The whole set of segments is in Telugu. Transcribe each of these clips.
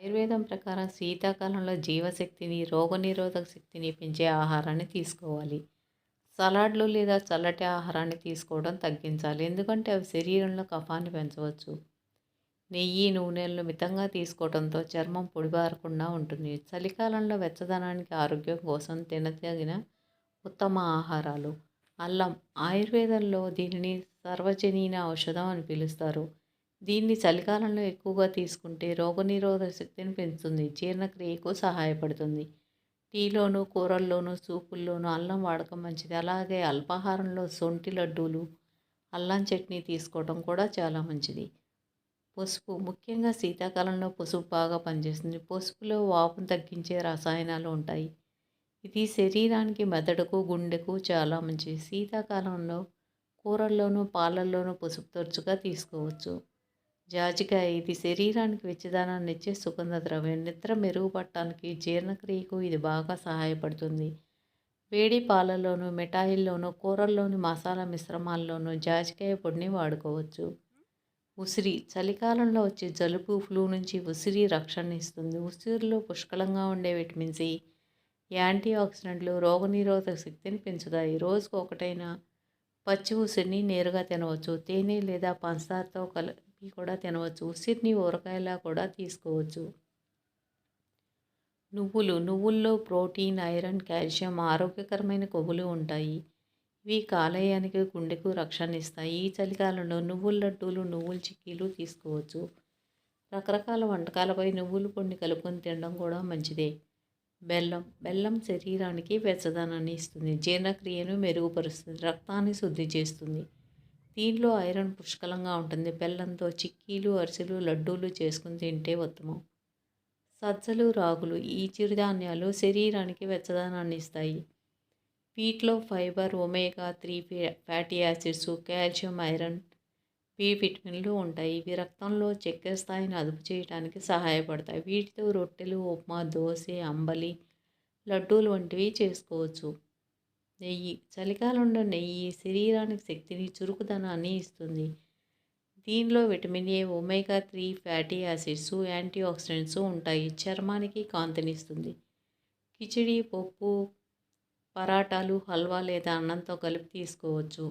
ఆయుర్వేదం ప్రకారం శీతాకాలంలో జీవశక్తిని, రోగనిరోధక శక్తిని పెంచే ఆహారాన్ని తీసుకోవాలి. సలాడ్లు లేదా చల్లటి ఆహారాన్ని తీసుకోవడం తగ్గించాలి. ఎందుకంటే అవి శరీరంలో కఫాన్ని పెంచవచ్చు. నెయ్యి, నూనెలను మితంగా తీసుకోవడంతో చర్మం పొడిబారకుండా ఉంటుంది. చలికాలంలో వెచ్చదనానికి ఆరోగ్యం కోసం తినదగిన ఉత్తమ ఆహారాలు. అల్లం ఆయుర్వేదంలో దీనిని సర్వజనీన ఔషధం అని పిలుస్తారు. దీన్ని చలికాలంలో ఎక్కువగా తీసుకుంటే రోగనిరోధక శక్తిని పెంచుతుంది, జీర్ణక్రియకు సహాయపడుతుంది. టీలోను, కూరల్లోనూ, సూపుల్లోనూ అల్లం వాడకం మంచిది. అలాగే అల్పాహారంలో సొంటి లడ్డూలు, అల్లం చట్నీ తీసుకోవడం కూడా చాలా మంచిది. పసుపు ముఖ్యంగా శీతాకాలంలో పసుపు బాగా పనిచేస్తుంది. పసుపులో వాపును తగ్గించే రసాయనాలు ఉంటాయి. ఇది శరీరానికి, మెదడుకు, గుండెకు చాలా మంచిది. శీతాకాలంలో కూరల్లోనూ, పాలల్లోనూ పసుపు తరచుగా తీసుకోవచ్చు. జాజికాయ ఇది శరీరానికి వెచ్చదనాన్నిచ్చే సుగంధ ద్రవ్యం. నిద్ర మెరుగుపడటానికి, జీర్ణక్రియకు ఇది బాగా సహాయపడుతుంది. వేడి పాలల్లోనూ, మిఠాయిల్లోనూ, కూరల్లోని మసాలా మిశ్రమాల్లోనూ జాజికాయ పొడిని వాడుకోవచ్చు. ఉసిరి చలికాలంలో వచ్చే జలుబు, ఫ్లూ నుంచి ఉసిరి రక్షణ ఇస్తుంది. ఉసిరిలో పుష్కలంగా ఉండే విటమిన్ సి, యాంటీ ఆక్సిడెంట్లు రోగనిరోధక శక్తిని పెంచుతాయి. రోజుకు ఒకటైనా పచ్చి ఉసిరిని నేరుగా తినవచ్చు. తేనె లేదా పంచదారతో కలిపి కూడా తినవచ్చు. ఉసిరిని ఊరగాయలా కూడా తీసుకోవచ్చు. నువ్వుల్లో ప్రోటీన్, ఐరన్, కాల్షియం, ఆరోగ్యకరమైన కొవ్వులు ఉంటాయి. ఇవి కాలేయానికి, గుండెకు రక్షణ ఇస్తాయి. ఈ చలికాలంలో నువ్వుల లడ్డూలు, నువ్వుల చిక్కీలు తీసుకోవచ్చు. రకరకాల వంటకాలపై నువ్వుల పొడిని కలుపుకొని తినడం కూడా మంచిదే. బెల్లం శరీరానికి వెచ్చదనాన్ని ఇస్తుంది, జీర్ణక్రియను మెరుగుపరుస్తుంది, రక్తాన్ని శుద్ధి చేస్తుంది. దీనిలో ఐరన్ పుష్కలంగా ఉంటుంది. బెల్లంతో చిక్కీలు, అరిసెలు, లడ్డూలు చేసుకుని తింటే ఉత్తమం. సజ్జలు, రాగులు ఈ చిరుధాన్యాలు శరీరానికి వెచ్చదనాన్ని ఇస్తాయి. వీటిలో fibre, omega 3 fatty acids, calcium, iron, B విటమిన్లు ఉంటాయి. ఇవి రక్తంలో చక్కెర స్థాయిని అదుపు చేయడానికి సహాయపడతాయి. వీటితో రొట్టెలు, ఉప్మా, దోశ, అంబలి, లడ్డూలు వంటివి చేసుకోవచ్చు. నెయ్యి చలికాలంలో నెయ్యి శరీరానికి శక్తిని, చురుకుదనాన్ని ఇస్తుంది. దీనిలో vitamin A, omega 3 fatty acids, antioxidants ఉంటాయి. చర్మానికి కాంతినిస్తుంది. కిచిడి, పప్పు, పరాటాలు, హల్వా లేదా అన్నంతో కలిపి తీసుకోవచ్చు.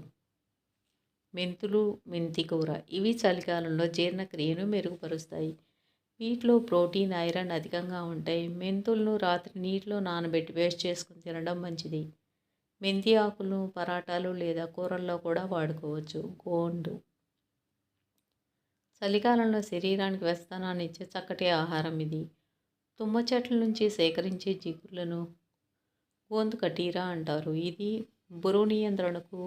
మెంతులు, మెంతి కూర ఇవి చలికాలంలో జీర్ణక్రియను మెరుగుపరుస్తాయి. వీటిలో ప్రోటీన్, ఐరన్ అధికంగా ఉంటాయి. మెంతులను రాత్రి నీటిలో నానబెట్టి పేస్ట్ చేసుకుని తినడం మంచిది. మెంతి ఆకులను పరాటాలు లేదా కూరల్లో కూడా వాడుకోవచ్చు. గోండు చలికాలంలో శరీరానికి వెచ్చదనాన్ని ఇచ్చే చక్కటి ఆహారం ఇది. తుమ్మ చెట్ల నుంచి సేకరించే జిగుర్లను గోందు కటీరా అంటారు. ఇది బరువు నియంత్రణకు,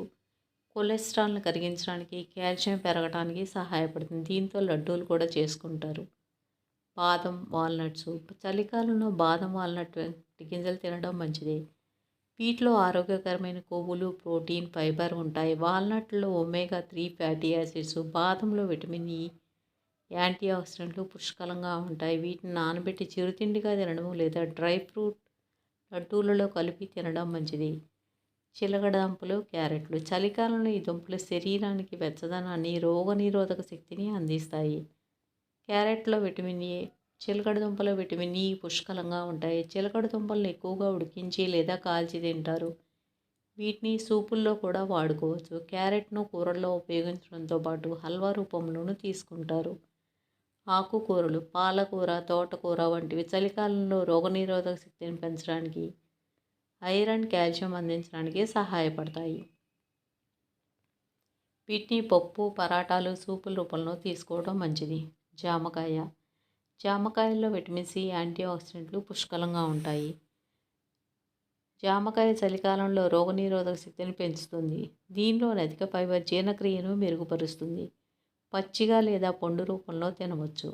కొలెస్ట్రాల్ను కరిగించడానికి, కాల్షియం పెరగడానికి సహాయపడుతుంది. దీంతో లడ్డూలు కూడా చేసుకుంటారు. బాదం, వాల్నట్స్ చలికాలంలో బాదం, వాల్నట్ వంటి గింజలు తినడం మంచిది. వీటిలో ఆరోగ్యకరమైన కొవ్వులు, ప్రోటీన్, ఫైబర్ ఉంటాయి. వాల్నట్లో ఒమేగా 3 ఫ్యాటీ యాసిడ్స్, బాదంలో విటమిన్ ఇ, యాంటీ ఆక్సిడెంట్లు పుష్కలంగా ఉంటాయి. వీటిని నానబెట్టి చిరుతిండిగా తినడం లేదా డ్రై ఫ్రూట్ లడ్డూలలో కలిపి తినడం మంచిది. చిలకడ క్యారెట్లు చలికాలంలో ఈ దుంపలు శరీరానికి వెచ్చదనాన్ని, రోగనిరోధక శక్తిని అందిస్తాయి. క్యారెట్లో విటమిన్ ఏ, చిలకడ దుంపలో విటమిన్ ఇ పుష్కలంగా ఉంటాయి. చిలకడ దుంపలను ఎక్కువగా ఉడికించి లేదా కాల్చి తింటారు. వీటిని సూపుల్లో కూడా వాడుకోవచ్చు. క్యారెట్ను కూరల్లో ఉపయోగించడంతో పాటు హల్వా రూపంలోనూ తీసుకుంటారు. ఆకుకూరలు పాలకూర, తోటకూర వంటివి చలికాలంలో రోగనిరోధక శక్తిని పెంచడానికి, ఐరన్, కాల్షియం అందించడానికి సహాయపడతాయి. వీటిని పప్పు, పరాటాలు, సూపుల రూపంలో తీసుకోవడం మంచిది. జామకాయల్లో విటమిన్ సి, యాంటీ ఆక్సిడెంట్లు పుష్కలంగా ఉంటాయి. జామకాయ చలికాలంలో రోగనిరోధక శక్తిని పెంచుతుంది. దీనిలోని అధిక ఫైబర్ జీర్ణక్రియను మెరుగుపరుస్తుంది. పచ్చిగా లేదా పండు రూపంలో తినవచ్చు.